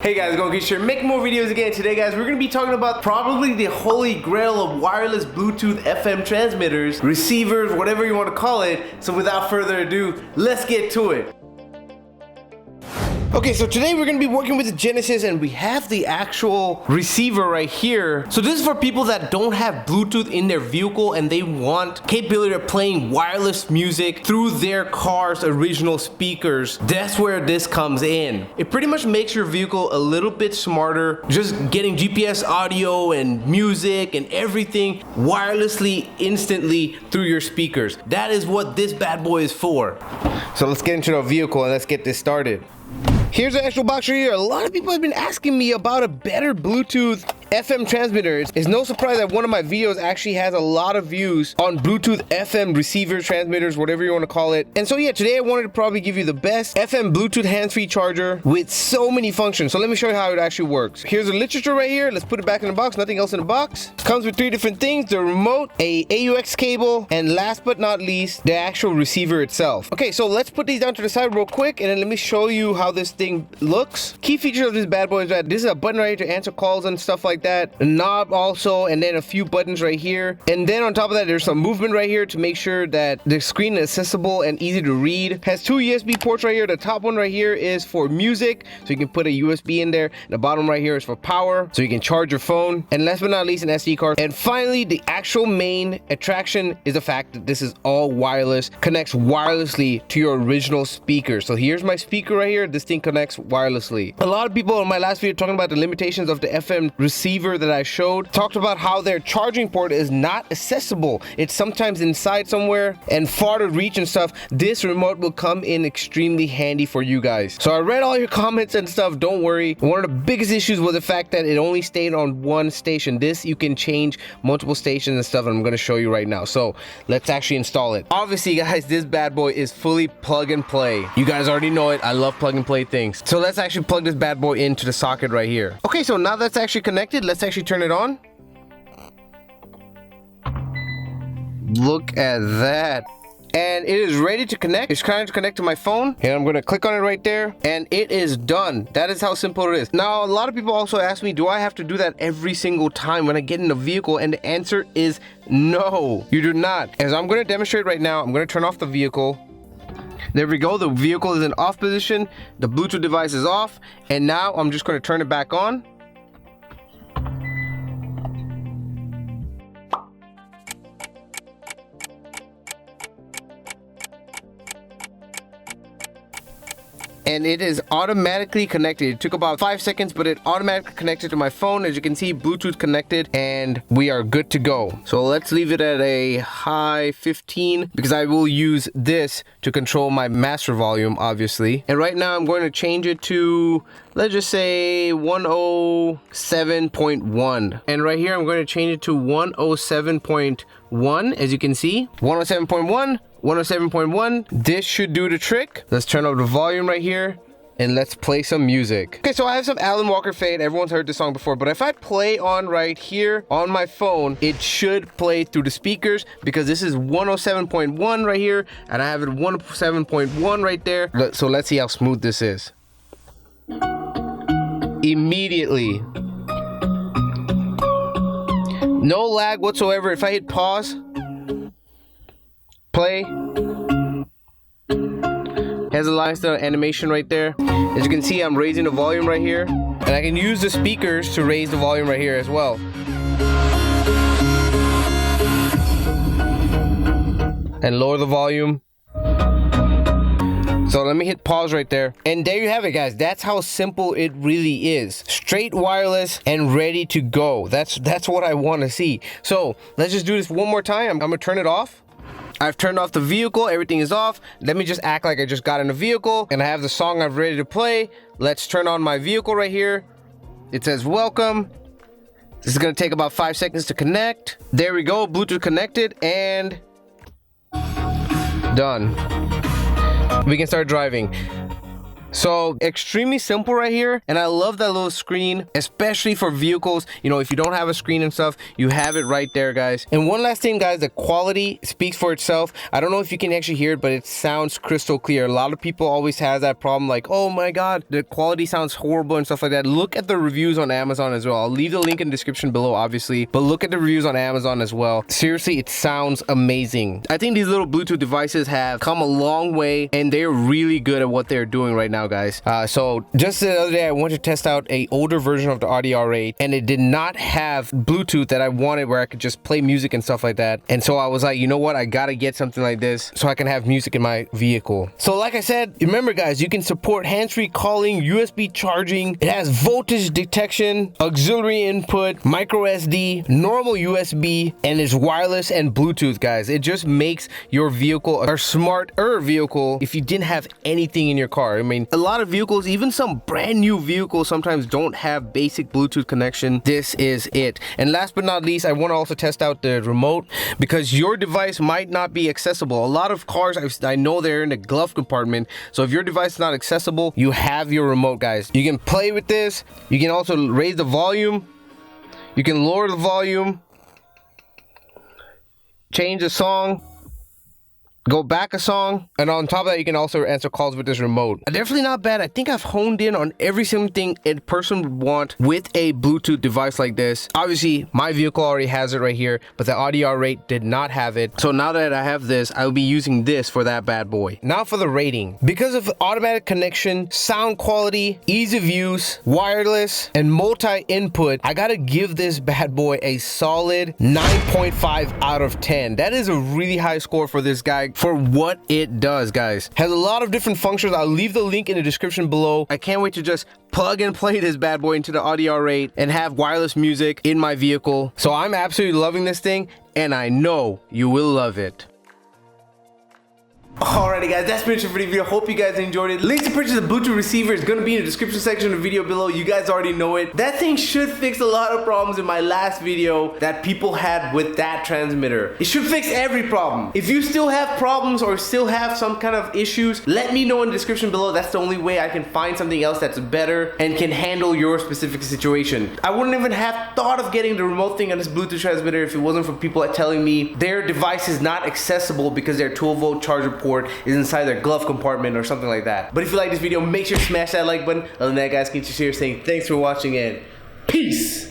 Hey guys, Gonky here, making more videos again. Today guys, we're going to be talking about probably the holy grail of wireless Bluetooth FM transmitters, receivers, whatever you want to call it. So without further ado, let's get to it. Okay, so today we're going to be working with the Genesis and we have the actual receiver right here. So this is for people that don't have Bluetooth in their vehicle and they want capability of playing wireless music through their car's original speakers. That's where this comes in. It pretty much makes your vehicle a little bit smarter, just getting GPS audio and music and everything wirelessly instantly through your speakers. That is what this bad boy is for. So let's get into the vehicle and let's get this started. Here's the actual box right here. A lot of people have been asking me about a better Bluetooth FM transmitter. It's no surprise that one of my videos actually has a lot of views on Bluetooth FM receivers, transmitters, whatever you want to call it. And so yeah, today I wanted to probably give you the best FM Bluetooth hands-free charger with so many functions. So let me show you how it actually works. Here's the literature right here. Let's put it back in the box. Nothing else in the box. Comes with 3 different things: the remote, a AUX cable, and last but not least, the actual receiver itself. Okay, so let's put these down to the side real quick and then let me show you how this thing looks. Key features of this bad boy is that this is a button right here to answer calls and stuff like that, a knob also, and then a few buttons right here, and then on top of that there's some movement right here to make sure that the screen is accessible and easy to read. Has 2 USB ports right here. The top one right here is for music, so you can put a USB in there, and the bottom right here is for power, so you can charge your phone, and last but not least, an SD card. And finally, the actual main attraction is the fact that this is all wireless, connects wirelessly to your original speaker. So here's my speaker right here. This thing connects wirelessly. A lot of people in my last video talking about the limitations of the FM receiver that I showed talked about how their charging port is not accessible. It's sometimes inside somewhere and far to reach and stuff. This remote will come in extremely handy for you guys. So I read all your comments and stuff. Don't worry. One of the biggest issues was the fact that it only stayed on one station. This you can change multiple stations and stuff, and I'm going to show you right now. So let's actually install it. Obviously guys, this bad boy is fully plug and play. You guys already know it. I love plug and play things. So let's actually plug this bad boy into the socket right here. Okay, so now that's actually connected, let's actually turn it on. Look at that. And it is ready to connect. It's trying to connect to my phone, and I'm going to click on it right there, and it is done. That is how simple it is. Now, a lot of people also ask me, do I have to do that every single time when I get in the vehicle? And the answer is no, you do not. As I'm going to demonstrate right now, I'm going to turn off the vehicle. There we go. The vehicle is in off position. The Bluetooth device is off, and now I'm just going to turn it back on. And it is automatically connected. It took about 5 seconds, but it automatically connected to my phone. As you can see, Bluetooth connected, and we are good to go. So let's leave it at a high 15 because I will use this to control my master volume, obviously. And right now I'm going to change it to, let's just say 107.1. And right here I'm going to change it to 107.1. As you can see, 107.1. 107.1. This should do the trick. Let's turn up the volume right here and let's play some music. Okay, so I have some Alan Walker Fade. Everyone's heard this song before, but if I play on right here on my phone, it should play through the speakers because this is 107.1 right here and I have it 107.1 right there. So let's see how smooth this is. Immediately. No lag whatsoever. If I hit pause, play, has a nice little animation right there. As you can see, I'm raising the volume right here, and I can use the speakers to raise the volume right here as well. And lower the volume. So let me hit pause right there. And there you have it, guys. That's how simple it really is. Straight wireless and ready to go. That's what I want to see. So let's just do this one more time. I'm gonna turn it off. I've turned off the vehicle, everything is off. Let me just act like I just got in the vehicle and I have the song I'm ready to play. Let's turn on my vehicle right here. It says welcome. This is gonna take about 5 seconds to connect. There we go, Bluetooth connected and done. We can start driving. So extremely simple right here, and I love that little screen, especially for vehicles. You know, if you don't have a screen and stuff, you have it right there, guys. And one last thing, guys, the quality speaks for itself. I don't know if you can actually hear it, but it sounds crystal clear. A lot of people always have that problem, like, oh my god, the quality sounds horrible and stuff like that. Look at the reviews on Amazon as well. I'll leave the link in the description below, obviously, but look at the reviews on Amazon as well. Seriously, it sounds amazing. I think these little Bluetooth devices have come a long way, and they're really good at what they're doing right now, guys. So just the other day, I went to test out a older version of the Audi R8, and it did not have Bluetooth that I wanted, where I could just play music and stuff like that. And so I was like, you know what, I gotta get something like this so I can have music in my vehicle. So like I said, remember, guys, you can support hands-free calling, USB charging. It has voltage detection, auxiliary input, micro SD, normal USB, and it's wireless and Bluetooth, guys. It just makes your vehicle a smarter vehicle if you didn't have anything in your car. I mean, a lot of vehicles, even some brand new vehicles, sometimes don't have basic Bluetooth connection. This is it. And last but not least, I want to also test out the remote, because your device might not be accessible. A lot of cars, I know they're in the glove compartment. So if your device is not accessible, you have your remote, guys. You can play with this. You can also raise the volume. You can lower the volume, change the song, go back a song, and on top of that, you can also answer calls with this remote. Definitely not bad. I think I've honed in on every single thing a person would want with a Bluetooth device like this. Obviously, my vehicle already has it right here, but the Audi R8 did not have it. So now that I have this, I'll be using this for that bad boy. Now for the rating. Because of automatic connection, sound quality, ease of use, wireless, and multi-input, I gotta give this bad boy a solid 9.5 out of 10. That is a really high score for this guy, for what it does, guys. Has a lot of different functions. I'll leave the link in the description below. I can't wait to just plug and play this bad boy into the Audi R8 and have wireless music in my vehicle. So I'm absolutely loving this thing, and I know you will love it. Alrighty, guys, that's pretty much for the video. Hope you guys enjoyed it. Link to purchase the Bluetooth receiver is going to be in the description section of the video below. You guys already know it. That thing should fix a lot of problems in my last video that people had with that transmitter. It should fix every problem. If you still have problems or still have some kind of issues, let me know in the description below. That's the only way I can find something else that's better and can handle your specific situation. I wouldn't even have thought of getting the remote thing on this Bluetooth transmitter if it wasn't for people telling me their device is not accessible because their 12-volt charger port is inside their glove compartment or something like that. But if you like this video, make sure to smash that like button. Other than that, guys, can you share saying thanks for watching and peace.